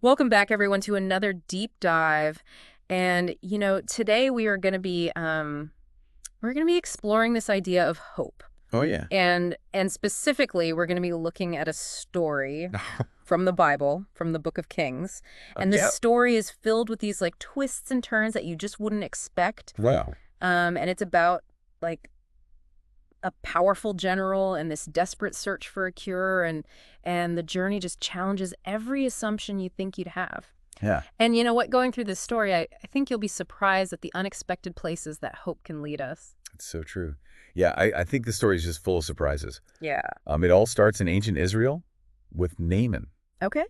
Welcome back, everyone, to another deep dive. And today we are going to be exploring this idea of hope. Oh, yeah. And specifically, we're going to be looking at a story from the Bible, from the Book of Kings. And this Yep. story is filled with these like twists and turns that you just wouldn't expect. Wow. And it's about like a powerful general and this desperate search for a cure, and the journey just challenges every assumption you think you'd have. Yeah. And you know what? Going through this story, I think you'll be surprised at the unexpected places that hope can lead us. It's so true. Yeah, I think the story is just full of surprises. Yeah. It all starts in ancient Israel with Naaman. Okay.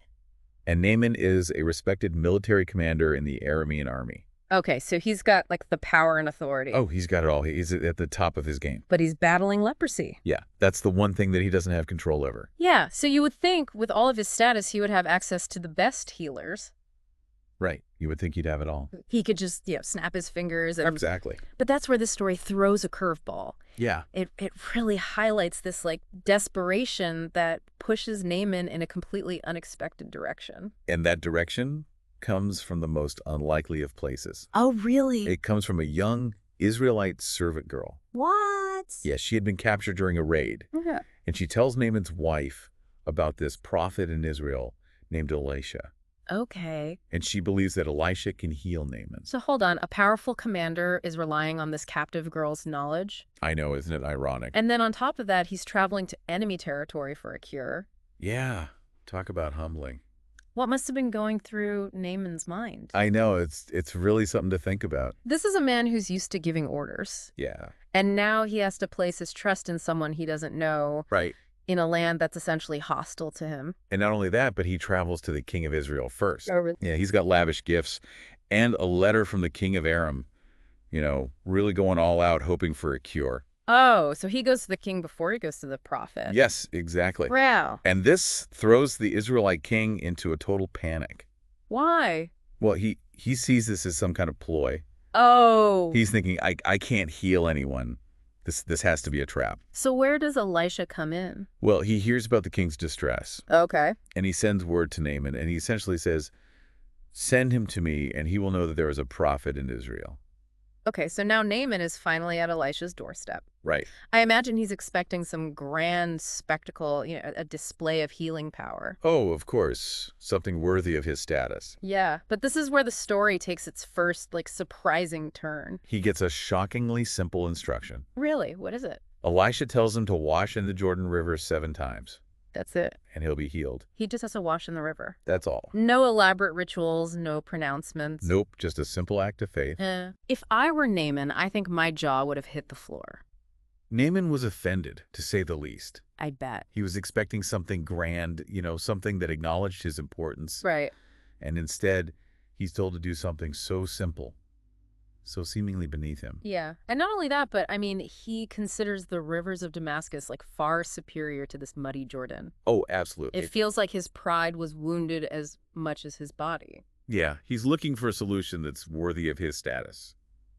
And Naaman is a respected military commander in the Aramean army. Okay, so he's got like the power and authority. Oh, he's got it all. He's at the top of his game. But he's battling leprosy. Yeah, that's the one thing that he doesn't have control over. Yeah, so you would think with all of his status, he would have access to the best healers. Right. You would think he'd have it all. He could just, snap his fingers. And... Exactly. But that's where this story throws a curveball. Yeah. It really highlights this like desperation that pushes Naaman in a completely unexpected direction. And that direction comes from the most unlikely of places. Oh, really? It comes from a young Israelite servant girl. What? Yeah, she had been captured during a raid. Yeah. And she tells Naaman's wife about this prophet in Israel named Elisha. Okay. And she believes that Elisha can heal Naaman. So hold on. A powerful commander is relying on this captive girl's knowledge. I know, isn't it ironic? And then on top of that, he's traveling to enemy territory for a cure. Yeah, talk about humbling. What must have been going through Naaman's mind? I know, it's really something to think about. This is a man who's used to giving orders. Yeah. And now he has to place his trust in someone he doesn't know. Right. In a land that's essentially hostile to him. And not only that, but he travels to the king of Israel first. Oh, really? Yeah, he's got lavish gifts and a letter from the king of Aram, really going all out, hoping for a cure. Oh, so he goes to the king before he goes to the prophet. Yes, exactly. Wow. And this throws the Israelite king into a total panic. Why? Well, he sees this as some kind of ploy. Oh. He's thinking, I can't heal anyone. This has to be a trap. So where does Elisha come in? Well, he hears about the king's distress. Okay. And he sends word to Naaman, and he essentially says, send him to me, and he will know that there is a prophet in Israel. Okay, so now Naaman is finally at Elisha's doorstep. Right. I imagine he's expecting some grand spectacle, a display of healing power. Oh, of course. Something worthy of his status. Yeah, but this is where the story takes its first, surprising turn. He gets a shockingly simple instruction. Really? What is it? Elisha tells him to wash in the Jordan River 7 times. That's it. And he'll be healed. He just has to wash in the river. That's all. No elaborate rituals, no pronouncements. Nope, just a simple act of faith. If I were Naaman, I think my jaw would have hit the floor. Naaman was offended, to say the least. I bet. He was expecting something grand, something that acknowledged his importance. Right. And instead, he's told to do something so simple, so seemingly beneath him. Yeah. And not only that, but I mean, he considers the rivers of Damascus far superior to this muddy Jordan. Oh, absolutely. It feels like his pride was wounded as much as his body. Yeah, he's looking for a solution that's worthy of his status,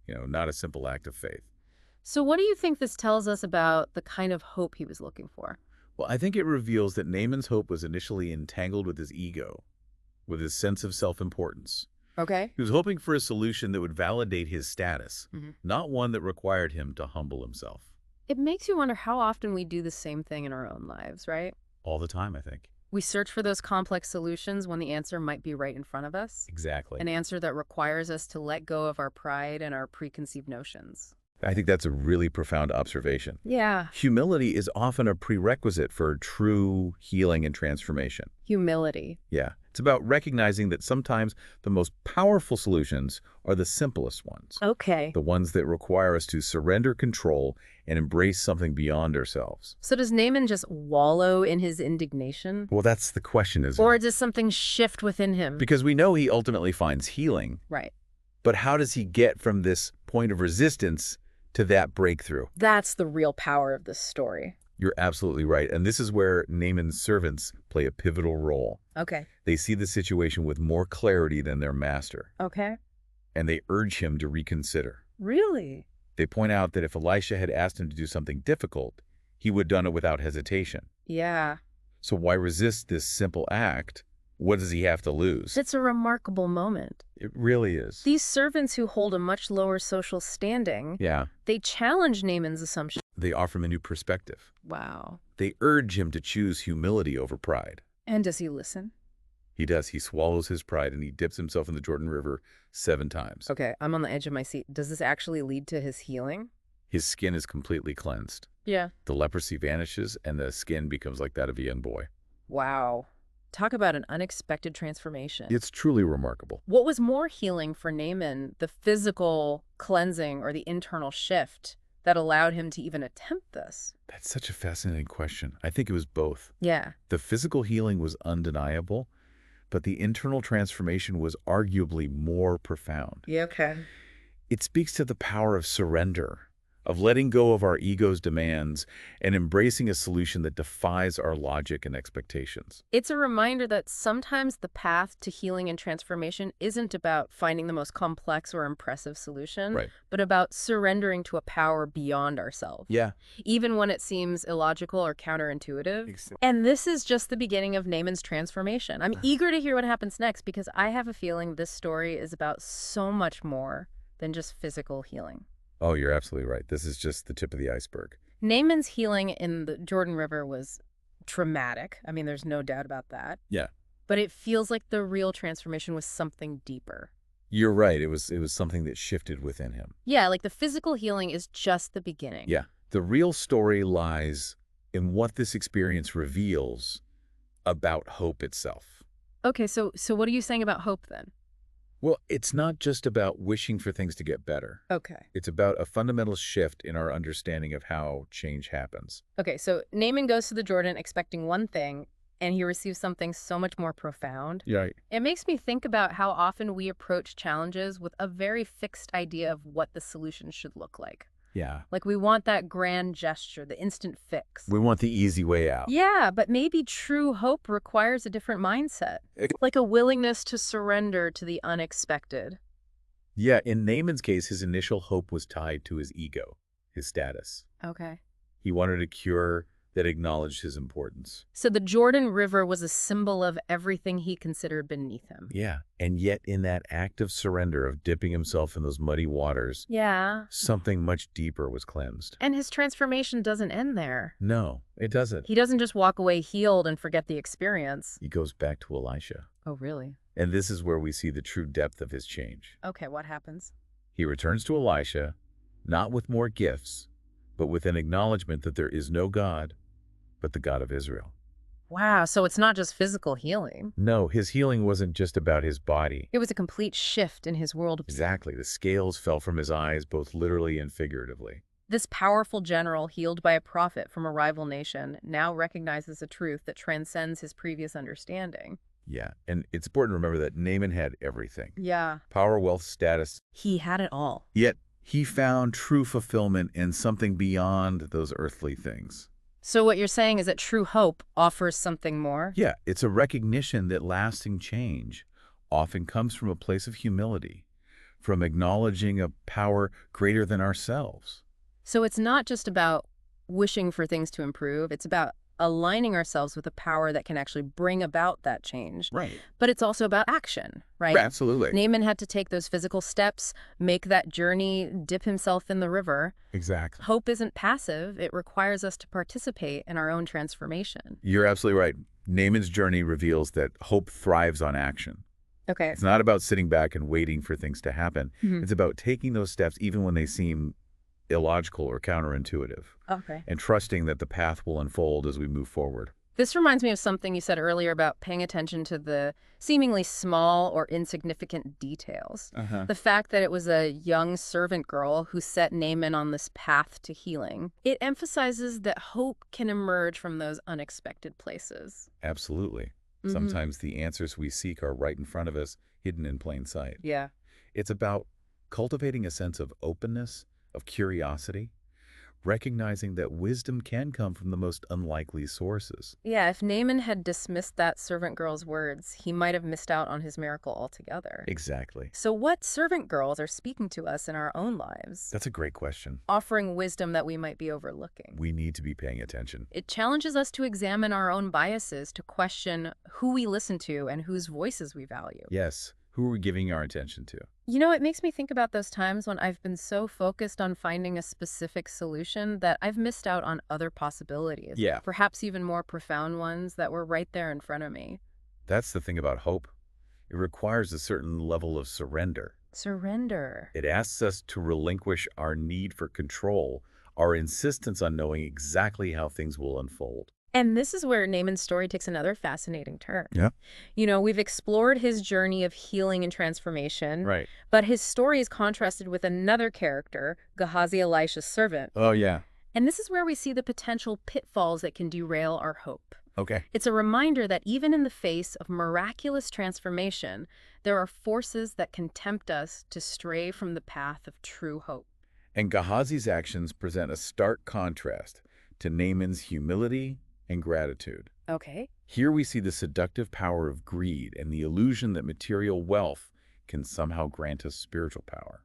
not a simple act of faith. So what do you think this tells us about the kind of hope he was looking for? Well, I think it reveals that Naaman's hope was initially entangled with his ego, with his sense of self-importance. Okay. He was hoping for a solution that would validate his status, not one that required him to humble himself. It makes you wonder how often we do the same thing in our own lives, right? All the time, I think. We search for those complex solutions when the answer might be right in front of us. Exactly. An answer that requires us to let go of our pride and our preconceived notions. I think that's a really profound observation. Yeah. Humility is often a prerequisite for true healing and transformation. Humility. Yeah. It's about recognizing that sometimes the most powerful solutions are the simplest ones. Okay. The ones that require us to surrender control and embrace something beyond ourselves. So does Naaman just wallow in his indignation? Well, that's the question, isn't Or it? does something shift within him? Because we know he ultimately finds healing. Right. But how does he get from this point of resistance to that breakthrough? That's the real power of this story. You're absolutely right. And this is where Naaman's servants play a pivotal role. Okay. They see the situation with more clarity than their master, Okay. and they urge him to reconsider. Really? They point out that if Elisha had asked him to do something difficult, he would have done it without hesitation. Yeah. So why resist this simple act What does he have to lose? It's a remarkable moment. It really is. These servants who hold a much lower social standing, Yeah. they challenge Naaman's assumption. They offer him a new perspective. Wow. They urge him to choose humility over pride. And does he listen? He does. He swallows his pride and he dips himself in the Jordan River 7 times. Okay, I'm on the edge of my seat. Does this actually lead to his healing? His skin is completely cleansed. Yeah. The leprosy vanishes and the skin becomes like that of a young boy. Wow. Talk about an unexpected transformation. It's truly remarkable. What was more healing for Naaman, the physical cleansing or the internal shift that allowed him to even attempt this? That's such a fascinating question. I think it was both. Yeah. The physical healing was undeniable, but the internal transformation was arguably more profound. Yeah, okay. It speaks to the power of surrender, of letting go of our ego's demands and embracing a solution that defies our logic and expectations. It's a reminder that sometimes the path to healing and transformation isn't about finding the most complex or impressive solution, Right. but about surrendering to a power beyond ourselves, Yeah. even when it seems illogical or counterintuitive. Exactly. And this is just the beginning of Naaman's transformation. I'm eager to hear what happens next because I have a feeling this story is about so much more than just physical healing. Oh, you're absolutely right. This is just the tip of the iceberg. Naaman's healing in the Jordan River was traumatic. I mean, there's no doubt about that. Yeah. But it feels like the real transformation was something deeper. You're right. It was something that shifted within him. Yeah, like the physical healing is just the beginning. Yeah. The real story lies in what this experience reveals about hope itself. Okay, so what are you saying about hope then? Well, it's not just about wishing for things to get better. Okay. It's about a fundamental shift in our understanding of how change happens. Okay, so Naaman goes to the Jordan expecting one thing, and he receives something so much more profound. Right. It makes me think about how often we approach challenges with a very fixed idea of what the solution should look like. Yeah. Like we want that grand gesture, the instant fix. We want the easy way out. Yeah, but maybe true hope requires a different mindset, like a willingness to surrender to the unexpected. Yeah, in Naaman's case, his initial hope was tied to his ego, his status. Okay. He wanted a cure that acknowledged his importance. So the Jordan River was a symbol of everything he considered beneath him. Yeah, and yet in that act of surrender, of dipping himself in those muddy waters, Yeah. something much deeper was cleansed. And his transformation doesn't end there. No, it doesn't. He doesn't just walk away healed and forget the experience. He goes back to Elisha. Oh, really? And this is where we see the true depth of his change. Okay, what happens? He returns to Elisha, not with more gifts, but with an acknowledgement that there is no God but the God of Israel. Wow, so it's not just physical healing. No, his healing wasn't just about his body. It was a complete shift in his world. Exactly. The scales fell from his eyes, both literally and figuratively. This powerful general, healed by a prophet from a rival nation, now recognizes a truth that transcends his previous understanding. Yeah, and it's important to remember that Naaman had everything. Yeah. Power, wealth, status. He had it all. Yet he found true fulfillment in something beyond those earthly things. So what you're saying is that true hope offers something more? Yeah, it's a recognition that lasting change often comes from a place of humility, from acknowledging a power greater than ourselves. So it's not just about wishing for things to improve. It's about aligning ourselves with a power that can actually bring about that change. Right. But it's also about action, right? Absolutely. Naaman had to take those physical steps, make that journey, dip himself in the river. Exactly. Hope isn't passive. It requires us to participate in our own transformation. You're absolutely right. Naaman's journey reveals that hope thrives on action. Okay. It's not about sitting back and waiting for things to happen. Mhm. It's about taking those steps even when they seem illogical or counterintuitive, Okay. and trusting that the path will unfold as we move forward. This reminds me of something you said earlier about paying attention to the seemingly small or insignificant details. The fact that it was a young servant girl who set Naaman on this path to healing. It emphasizes that hope can emerge from those unexpected places. Absolutely. Mhm. Sometimes the answers we seek are right in front of us, hidden in plain sight. Yeah. It's about cultivating a sense of openness, of curiosity, recognizing that wisdom can come from the most unlikely sources. Yeah, if Naaman had dismissed that servant girl's words, he might have missed out on his miracle altogether. Exactly. So what servant girls are speaking to us in our own lives, That's a great question. offering wisdom that we might be overlooking? We need to be paying attention. It challenges us to examine our own biases, to question who we listen to and whose voices we value. Yes. Who are we giving our attention to? It makes me think about those times when I've been so focused on finding a specific solution that I've missed out on other possibilities. Yeah. Perhaps even more profound ones that were right there in front of me. That's the thing about hope. It requires a certain level of surrender. Surrender. It asks us to relinquish our need for control, our insistence on knowing exactly how things will unfold. And this is where Naaman's story takes another fascinating turn. Yeah. We've explored his journey of healing and transformation. Right. But his story is contrasted with another character, Gehazi, Elisha's servant. Oh, yeah. And this is where we see the potential pitfalls that can derail our hope. Okay. It's a reminder that even in the face of miraculous transformation, there are forces that can tempt us to stray from the path of true hope. And Gehazi's actions present a stark contrast to Naaman's humility and gratitude. Okay. Here we see the seductive power of greed and the illusion that material wealth can somehow grant us spiritual power.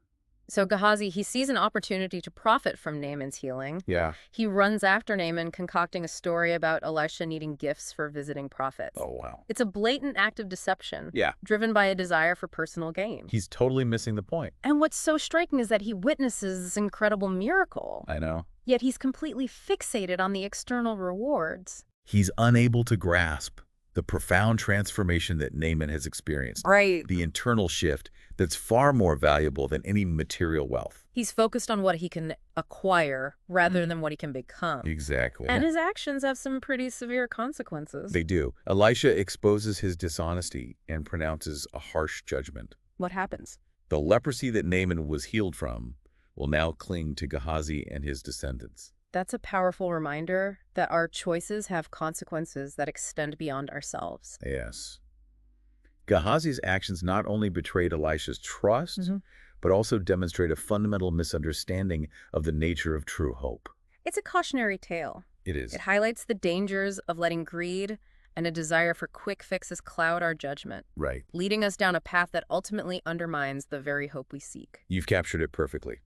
So Gehazi, he sees an opportunity to profit from Naaman's healing. Yeah. He runs after Naaman, concocting a story about Elisha needing gifts for visiting prophets. Oh, wow. It's a blatant act of deception, Yeah. driven by a desire for personal gain. He's totally missing the point. And what's so striking is that he witnesses this incredible miracle. I know. Yet he's completely fixated on the external rewards. He's unable to grasp the profound transformation that Naaman has experienced. Right. The internal shift that's far more valuable than any material wealth. He's focused on what he can acquire rather than what he can become. Exactly. And his actions have some pretty severe consequences. They do. Elisha exposes his dishonesty and pronounces a harsh judgment. What happens? The leprosy that Naaman was healed from will now cling to Gehazi and his descendants. That's a powerful reminder that our choices have consequences that extend beyond ourselves. Yes. Gehazi's actions not only betrayed Elisha's trust, but also demonstrate a fundamental misunderstanding of the nature of true hope. It's a cautionary tale. It is. It highlights the dangers of letting greed and a desire for quick fixes cloud our judgment, Right. leading us down a path that ultimately undermines the very hope we seek. You've captured it perfectly.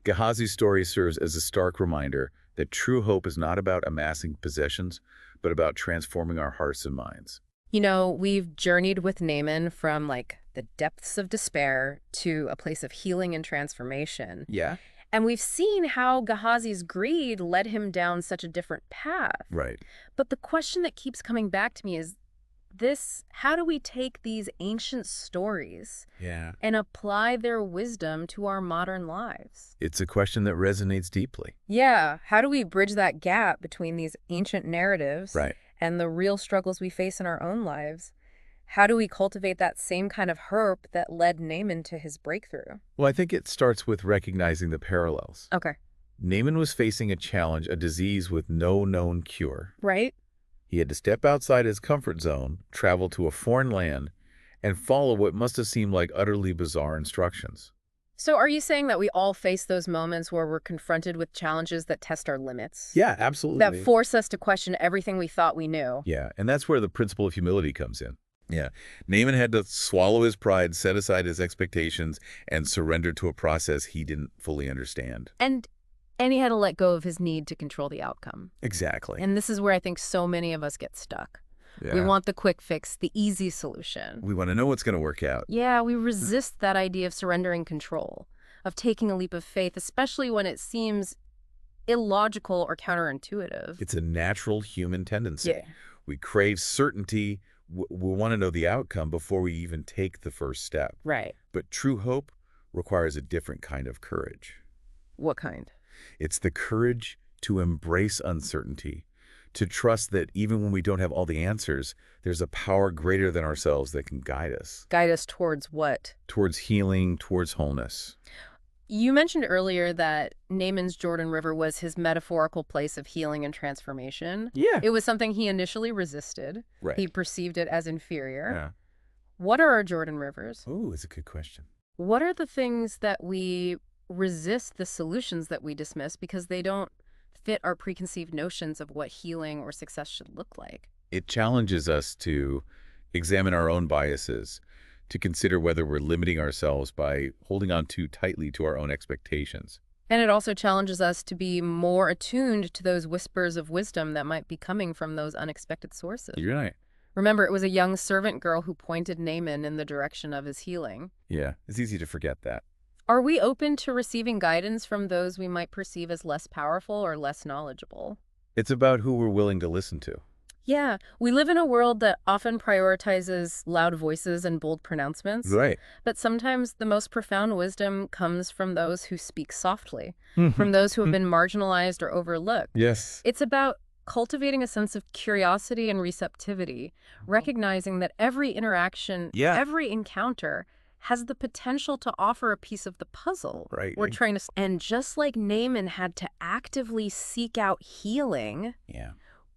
Gehazi's story serves as a stark reminder that true hope is not about amassing possessions, but about transforming our hearts and minds. We've journeyed with Naaman from the depths of despair to a place of healing and transformation. Yeah. And we've seen how Gehazi's greed led him down such a different path. Right. But the question that keeps coming back to me is how do we take these ancient stories and apply their wisdom to our modern lives? It's a question that resonates deeply. Yeah, how do we bridge that gap between these ancient narratives Right. and the real struggles we face in our own lives? How do we cultivate that same kind of hope that led Naaman to his breakthrough? Well, I think it starts with recognizing the parallels. Okay. Naaman was facing a challenge, a disease with no known cure. Right? He had to step outside his comfort zone, travel to a foreign land, and follow what must have seemed like utterly bizarre instructions. So are you saying that we all face those moments where we're confronted with challenges that test our limits? Yeah, absolutely. That force us to question everything we thought we knew? Yeah, and that's where the principle of humility comes in. Yeah, Naaman had to swallow his pride, set aside his expectations, and surrender to a process he didn't fully understand. And he had to let go of his need to control the outcome. Exactly. And this is where I think so many of us get stuck. Yeah. We want the quick fix, the easy solution. We want to know what's going to work out. Yeah, we resist that idea of surrendering control, of taking a leap of faith, especially when it seems illogical or counterintuitive. It's a natural human tendency. Yeah. We crave certainty. We want to know the outcome before we even take the first step. Right. But true hope requires a different kind of courage. What kind? It's the courage to embrace uncertainty, to trust that even when we don't have all the answers, there's a power greater than ourselves that can guide us. Guide us towards what? Towards healing, towards wholeness. You mentioned earlier that Naaman's Jordan River was his metaphorical place of healing and transformation. Yeah. It was something he initially resisted. Right. He perceived it as inferior. Yeah. What are our Jordan Rivers? Oh, it's a good question. What are the things that we resist the solutions that we dismiss because they don't fit our preconceived notions of what healing or success should look like. It challenges us to examine our own biases, to consider whether we're limiting ourselves by holding on too tightly to our own expectations. And it also challenges us to be more attuned to those whispers of wisdom that might be coming from those unexpected sources. You're right. Remember, it was a young servant girl who pointed Naaman in the direction of his healing. Yeah, it's easy to forget that. Are we open to receiving guidance from those we might perceive as less powerful or less knowledgeable? It's about who we're willing to listen to. Yeah, we live in a world that often prioritizes loud voices and bold pronouncements. Right. But sometimes the most profound wisdom comes from those who speak softly, from those who have been marginalized or overlooked. Yes. It's about cultivating a sense of curiosity and receptivity, recognizing that every interaction, every encounter has the potential to offer a piece of the puzzle. Right. We're trying to, and just like Naaman had to actively seek out healing,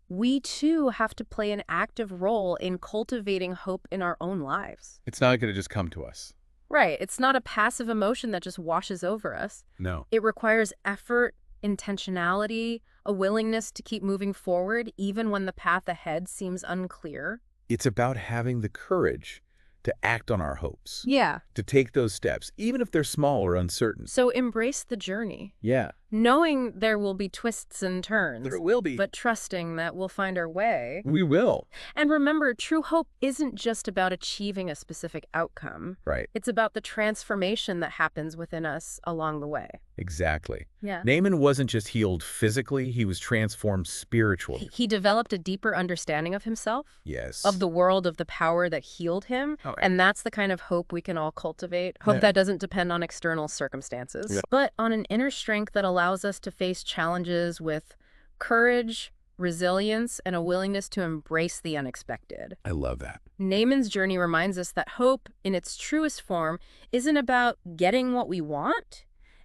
we too have to play an active role in cultivating hope in our own lives. It's not going to just come to us. Right. It's not a passive emotion that just washes over us. No. It requires effort, intentionality, a willingness to keep moving forward even when the path ahead seems unclear. It's about having the courage to act on our hopes. Yeah. To take those steps, even if they're small or uncertain. So embrace the journey. Yeah. Knowing there will be twists and turns. There will be. But trusting that we'll find our way. We will. And remember, true hope isn't just about achieving a specific outcome. Right. It's about the transformation that happens within us along the way. Exactly. Yeah. Naaman wasn't just healed physically, he was transformed spiritually. He developed a deeper understanding of himself. Yes. Of the world, of the power that healed him. Right. And that's the kind of hope we can all cultivate. Hope that doesn't depend on external circumstances, but on an inner strength that allows us to face challenges with courage, resilience, and a willingness to embrace the unexpected. I love that. Naaman's journey reminds us that hope, in its truest form, isn't about getting what we want.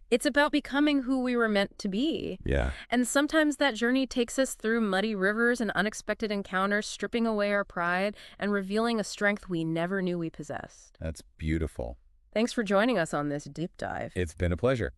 It's about becoming who we were meant to be. Yeah. And sometimes that journey takes us through muddy rivers and unexpected encounters, stripping away our pride and revealing a strength we never knew we possessed. That's beautiful. Thanks for joining us on this deep dive. It's been a pleasure.